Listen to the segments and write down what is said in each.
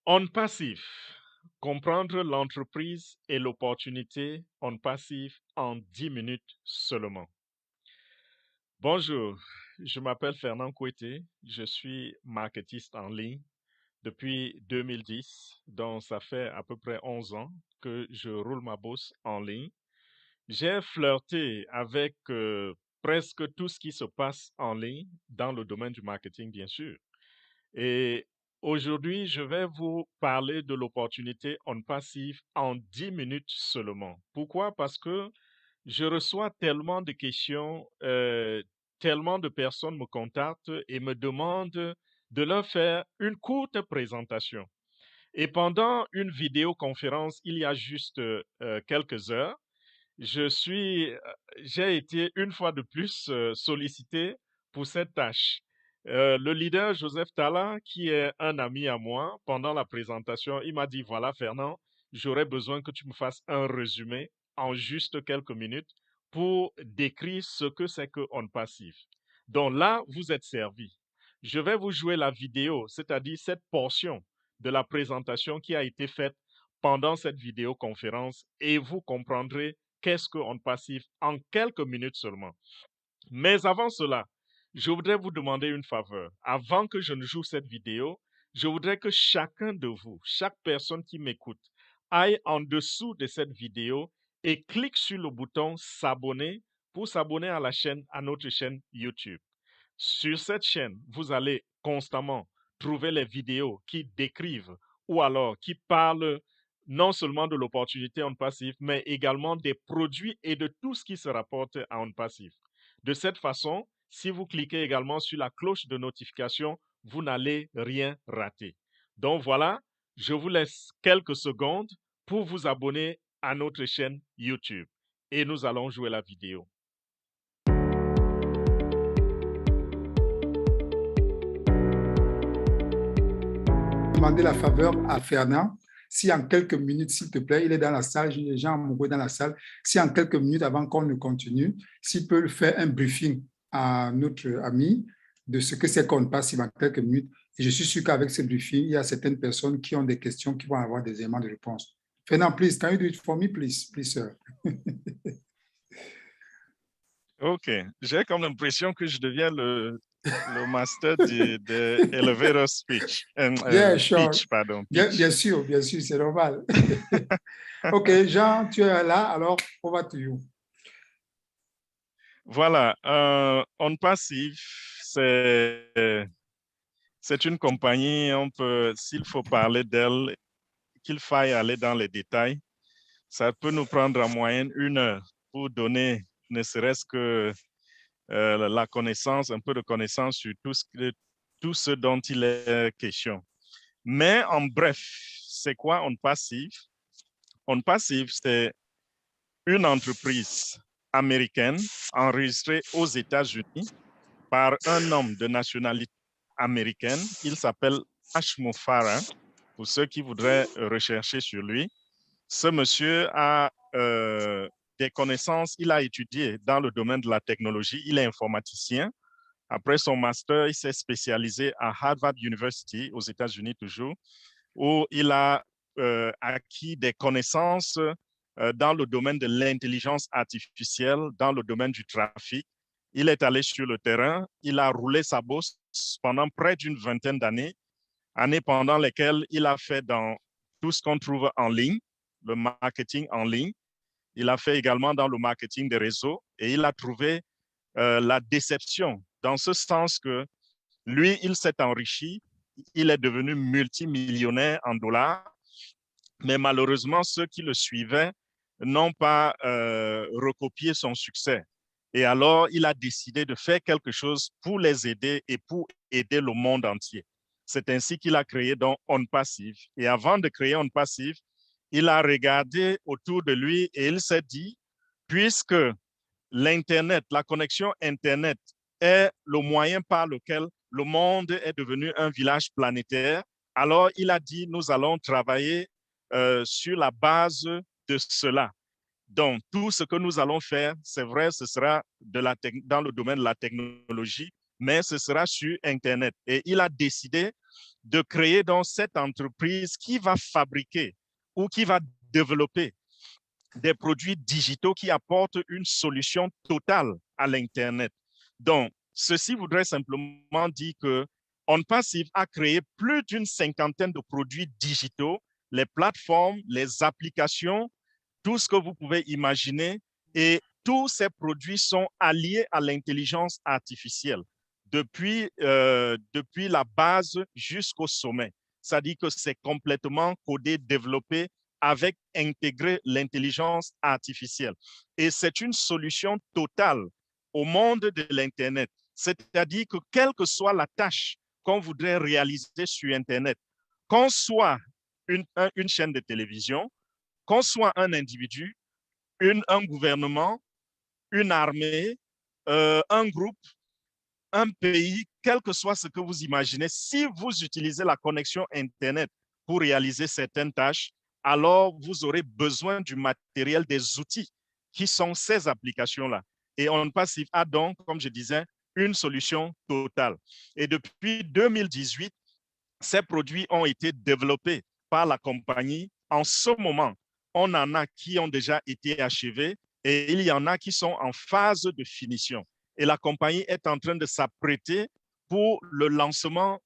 On passif, comprendre l'entreprise et l'opportunité on passif en 10 minutes seulement. Bonjour, je m'appelle Fernand Kouete, je suis marketiste en ligne depuis 2010, donc ça fait à peu près 11 ans que je roule ma bourse en ligne. J'ai flirté avec presque tout ce qui se passe en ligne dans le domaine du marketing, bien sûr. Et aujourd'hui, je vais vous parler de l'opportunité on passive en 10 minutes seulement. Pourquoi? Parce que je reçois tellement de questions, tellement de personnes me contactent et me demandent de leur faire une courte présentation. Et pendant une vidéoconférence, il y a juste quelques heures, je suis, j'ai été une fois de plus sollicité pour cette tâche. Le leader Joseph Tala, qui est un ami à moi, pendant la présentation, il m'a dit, voilà Fernand, j'aurais besoin que tu me fasses un résumé en juste quelques minutes pour décrire ce que c'est que On Passive. Donc là, vous êtes servi. Je vais vous jouer la vidéo, c'est-à-dire cette portion de la présentation qui a été faite pendant cette vidéoconférence et vous comprendrez qu'est-ce qu'on passif en quelques minutes seulement. Mais avant cela, je voudrais vous demander une faveur. Avant que je ne joue cette vidéo, je voudrais que chacun de vous, chaque personne qui m'écoute, aille en dessous de cette vidéo et clique sur le bouton s'abonner pour s'abonner à la chaîne, à notre chaîne YouTube. Sur cette chaîne, vous allez constamment trouver les vidéos qui décrivent ou alors qui parlent non seulement de l'opportunité on passif, mais également des produits et de tout ce qui se rapporte à on passif. De cette façon, si vous cliquez également sur la cloche de notification, vous n'allez rien rater. Donc voilà, je vous laisse quelques secondes pour vous abonner à notre chaîne YouTube et nous allons jouer la vidéo. Demander la faveur à Fernand, si en quelques minutes, s'il te plaît, il est dans la salle, j'ai des gens amoureux dans la salle, si en quelques minutes avant qu'on ne continue, s'il peut faire un briefing à notre ami de ce que c'est qu'on passe en quelques minutes. Et je suis sûr qu'avec ce briefing, il y a certaines personnes qui ont des questions qui vont avoir des éléments de réponse. Fernand, please, can you do it for me, please, sir? Ok, j'ai comme l'impression que je deviens le master de elevator speech, Yeah, sure. pitch, pardon, Bien pitch. sûr, c'est normal. OK, Jean, tu es là, alors over to you. Voilà, On Passive, c'est une compagnie, on peut, s'il faut parler d'elle, qu'il faille aller dans les détails, ça peut nous prendre en moyenne 1 heure pour donner ne serait-ce que la connaissance, un peu de connaissance sur tout ce dont il est question. Mais en bref, c'est quoi On Passive? On Passive, c'est une entreprise américaine enregistrée aux États-Unis par un homme de nationalité américaine. Il s'appelle Ashmo Farah, pour ceux qui voudraient rechercher sur lui. Ce monsieur a des connaissances, il a étudié dans le domaine de la technologie, il est informaticien. Après son master, il s'est spécialisé à Harvard University, aux États-Unis toujours, où il a acquis des connaissances dans le domaine de l'intelligence artificielle, dans le domaine du trafic. Il est allé sur le terrain, il a roulé sa bourse pendant près d'une vingtaine d'années, années pendant lesquelles il a fait dans tout ce qu'on trouve en ligne, le marketing en ligne. Il a fait également dans le marketing des réseaux et il a trouvé la déception dans ce sens que lui, il s'est enrichi, il est devenu multimillionnaire en dollars, mais malheureusement, ceux qui le suivaient n'ont pas recopié son succès. Et alors, il a décidé de faire quelque chose pour les aider et pour aider le monde entier. C'est ainsi qu'il a créé donc On Passive. Et avant de créer On Passive, il a regardé autour de lui et il s'est dit, puisque l'Internet, la connexion Internet est le moyen par lequel le monde est devenu un village planétaire, alors il a dit, nous allons travailler sur la base de cela. Donc, tout ce que nous allons faire, c'est vrai, ce sera dans le domaine de la technologie, mais ce sera sur Internet. Et il a décidé de créer donc cette entreprise qui va fabriquer ou qui va développer des produits digitaux qui apportent une solution totale à l'Internet. Donc, ceci voudrait simplement dire que OnPassive a créé plus d'une cinquantaine de produits digitaux, les plateformes, les applications, tout ce que vous pouvez imaginer, et tous ces produits sont alliés à l'intelligence artificielle depuis la base jusqu'au sommet. C'est-à-dire que c'est complètement codé, développé avec intégré l'intelligence artificielle. Et c'est une solution totale au monde de l'Internet. C'est-à-dire que quelle que soit la tâche qu'on voudrait réaliser sur Internet, qu'on soit une chaîne de télévision, qu'on soit un individu, un gouvernement, une armée, un groupe, un pays, quel que soit ce que vous imaginez, si vous utilisez la connexion Internet pour réaliser certaines tâches, alors vous aurez besoin du matériel, des outils qui sont ces applications-là. Et OnPassive a donc, comme je disais, une solution totale. Et depuis 2018, ces produits ont été développés par la compagnie. En ce moment, on en a qui ont déjà été achevés et il y en a qui sont en phase de finition. Et la compagnie est en train de s'apprêter pour le lancement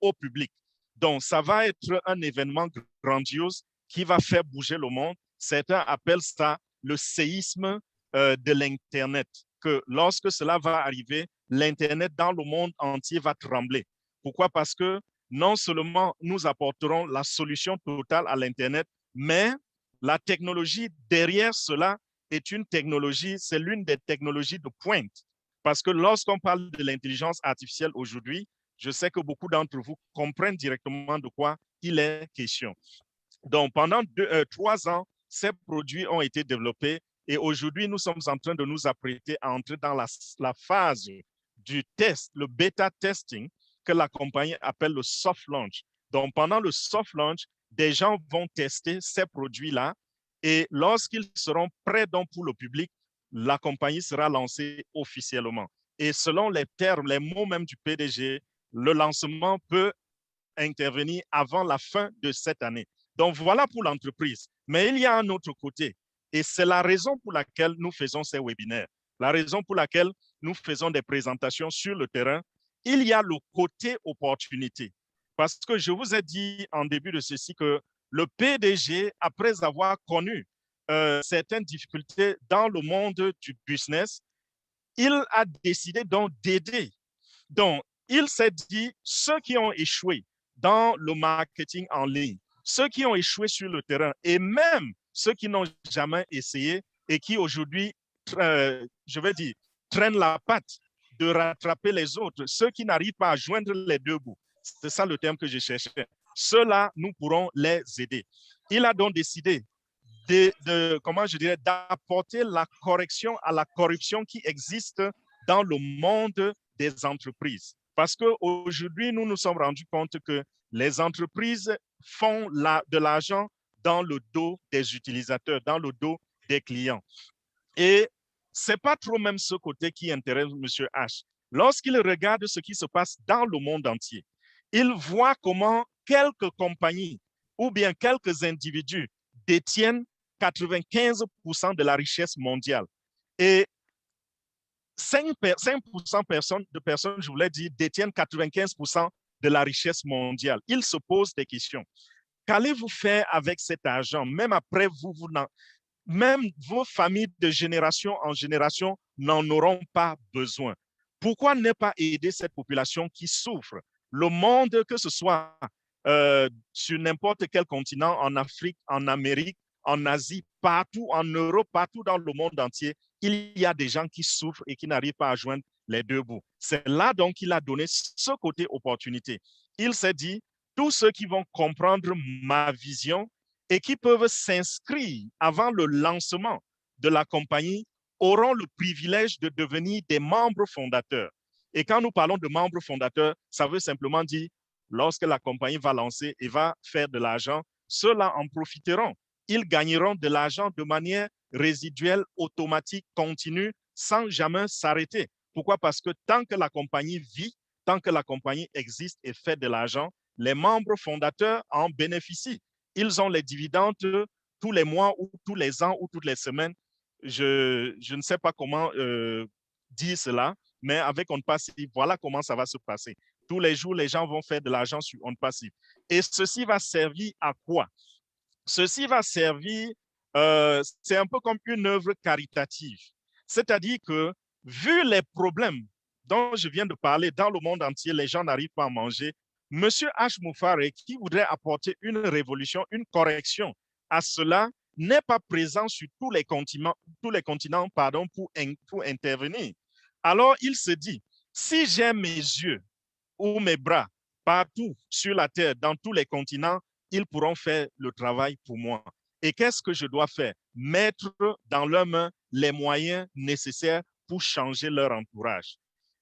au public. Donc, ça va être un événement grandiose qui va faire bouger le monde. Certains appellent ça le séisme de l'Internet, que lorsque cela va arriver, l'Internet dans le monde entier va trembler. Pourquoi? Parce que non seulement nous apporterons la solution totale à l'Internet, mais la technologie derrière cela est une technologie, c'est l'une des technologies de pointe. Parce que lorsqu'on parle de l'intelligence artificielle aujourd'hui, je sais que beaucoup d'entre vous comprennent directement de quoi il est question. Donc, pendant 3 ans, ces produits ont été développés et aujourd'hui, nous sommes en train de nous apprêter à entrer dans la phase du test, le bêta testing, que la compagnie appelle le soft launch. Donc, pendant le soft launch, des gens vont tester ces produits-là et lorsqu'ils seront prêts donc pour le public, la compagnie sera lancée officiellement. Et selon les termes, les mots même du PDG, le lancement peut intervenir avant la fin de cette année. Donc, voilà pour l'entreprise. Mais il y a un autre côté. Et c'est la raison pour laquelle nous faisons ces webinaires. La raison pour laquelle nous faisons des présentations sur le terrain. Il y a le côté opportunité. Parce que je vous ai dit en début de ceci que le PDG, après avoir connu certaines difficultés dans le monde du business, il a décidé donc d'aider. Donc, il s'est dit, ceux qui ont échoué dans le marketing en ligne, ceux qui ont échoué sur le terrain et même ceux qui n'ont jamais essayé et qui aujourd'hui, je vais dire, traînent la patte de rattraper les autres, ceux qui n'arrivent pas à joindre les deux bouts. C'est ça le terme que je cherchais. Ceux-là, nous pourrons les aider. Il a donc décidé comment je dirais, d'apporter la correction à la corruption qui existe dans le monde des entreprises. Parce qu'aujourd'hui, nous nous sommes rendus compte que les entreprises font de l'argent dans le dos des utilisateurs, dans le dos des clients. Et ce n'est pas trop même ce côté qui intéresse M. H. Lorsqu'il regarde ce qui se passe dans le monde entier, il voit comment quelques compagnies ou bien quelques individus détiennent 95% de la richesse mondiale. Et 5% de personnes, je voulais dire, détiennent 95% de la richesse mondiale. Ils se posent des questions. Qu'allez-vous faire avec cet argent? Même après même vos familles de génération en génération n'en auront pas besoin. Pourquoi ne pas aider cette population qui souffre? Le monde, que ce soit sur n'importe quel continent, en Afrique, en Amérique, en Asie, partout, en Europe, partout dans le monde entier, il y a des gens qui souffrent et qui n'arrivent pas à joindre les deux bouts. C'est là donc qu'il a donné ce côté opportunité. Il s'est dit, tous ceux qui vont comprendre ma vision et qui peuvent s'inscrire avant le lancement de la compagnie auront le privilège de devenir des membres fondateurs. Et quand nous parlons de membres fondateurs, ça veut simplement dire, lorsque la compagnie va lancer et va faire de l'argent, ceux-là en profiteront. Ils gagneront de l'argent de manière résiduelle, automatique, continue, sans jamais s'arrêter. Pourquoi? Parce que tant que la compagnie vit, tant que la compagnie existe et fait de l'argent, les membres fondateurs en bénéficient. Ils ont les dividendes tous les mois ou tous les ans ou toutes les semaines. Je ne sais pas comment dire cela, mais avec On Passive, voilà comment ça va se passer. Tous les jours, les gens vont faire de l'argent sur On Passive. Et ceci va servir à quoi? Ceci va servir, c'est un peu comme une œuvre caritative. C'est-à-dire que, vu les problèmes dont je viens de parler dans le monde entier, les gens n'arrivent pas à manger, M. H. Moufaré, qui voudrait apporter une révolution, une correction à cela, n'est pas présent sur tous les continents pour intervenir. Alors, il se dit, si j'ai mes yeux ou mes bras partout sur la terre, dans tous les continents, ils pourront faire le travail pour moi. Et qu'est-ce que je dois faire? Mettre dans leurs mains les moyens nécessaires pour changer leur entourage.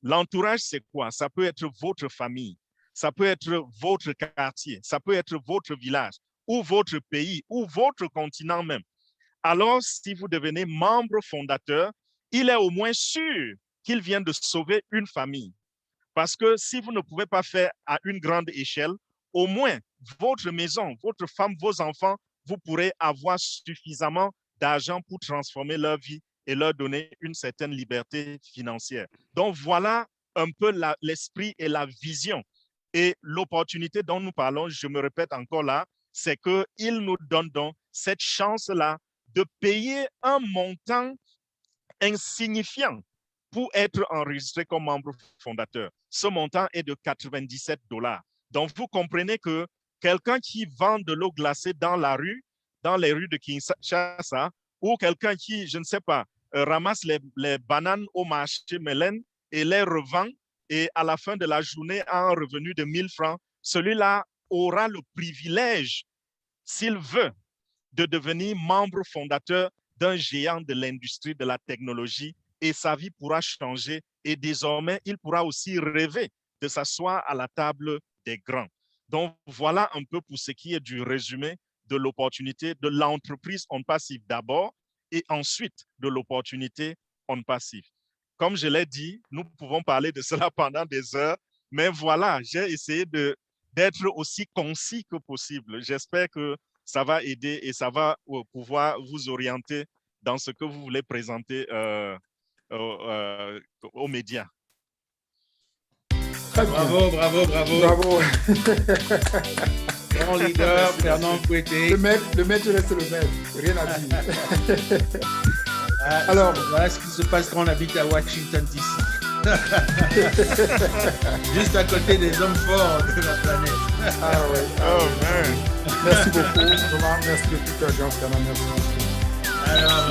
L'entourage, c'est quoi? Ça peut être votre famille, ça peut être votre quartier, ça peut être votre village, ou votre pays, ou votre continent même. Alors, si vous devenez membre fondateur, il est au moins sûr qu'il vient de sauver une famille. Parce que si vous ne pouvez pas faire à une grande échelle, au moins votre maison, votre femme, vos enfants, vous pourrez avoir suffisamment d'argent pour transformer leur vie et leur donner une certaine liberté financière. Donc voilà un peu l'esprit et la vision. Et l'opportunité dont nous parlons, je me répète encore là, c'est qu'il nous donne donc cette chance-là de payer un montant insignifiant pour être enregistré comme membre fondateur. Ce montant est de 97 $. Donc, vous comprenez que quelqu'un qui vend de l'eau glacée dans la rue, dans les rues de Kinshasa, ou quelqu'un qui, je ne sais pas, ramasse les bananes au marché Mélène et les revend, et à la fin de la journée a un revenu de 1000 francs, celui-là aura le privilège, s'il veut, de devenir membre fondateur d'un géant de l'industrie de la technologie, et sa vie pourra changer, et désormais, il pourra aussi rêver de s'asseoir à la table des grands. Donc, voilà un peu pour ce qui est du résumé de l'opportunité de l'entreprise On Passive d'abord, et ensuite de l'opportunité On Passive. Comme je l'ai dit, nous pouvons parler de cela pendant des heures, mais voilà, j'ai essayé d'être aussi concis que possible. J'espère que ça va aider et ça va pouvoir vous orienter dans ce que vous voulez présenter aux médias. Bravo. Bravo. Grand leader, Fernand Kouété. Le maître reste le maître. Rien à dire. Alors, voilà ce qui se passe quand on habite à Washington, D.C. Juste à côté des hommes forts de la planète. Ah ouais. Oh man. Merci beaucoup. Vraiment, merci beaucoup, Jean-Fernand. Merci beaucoup. Alors,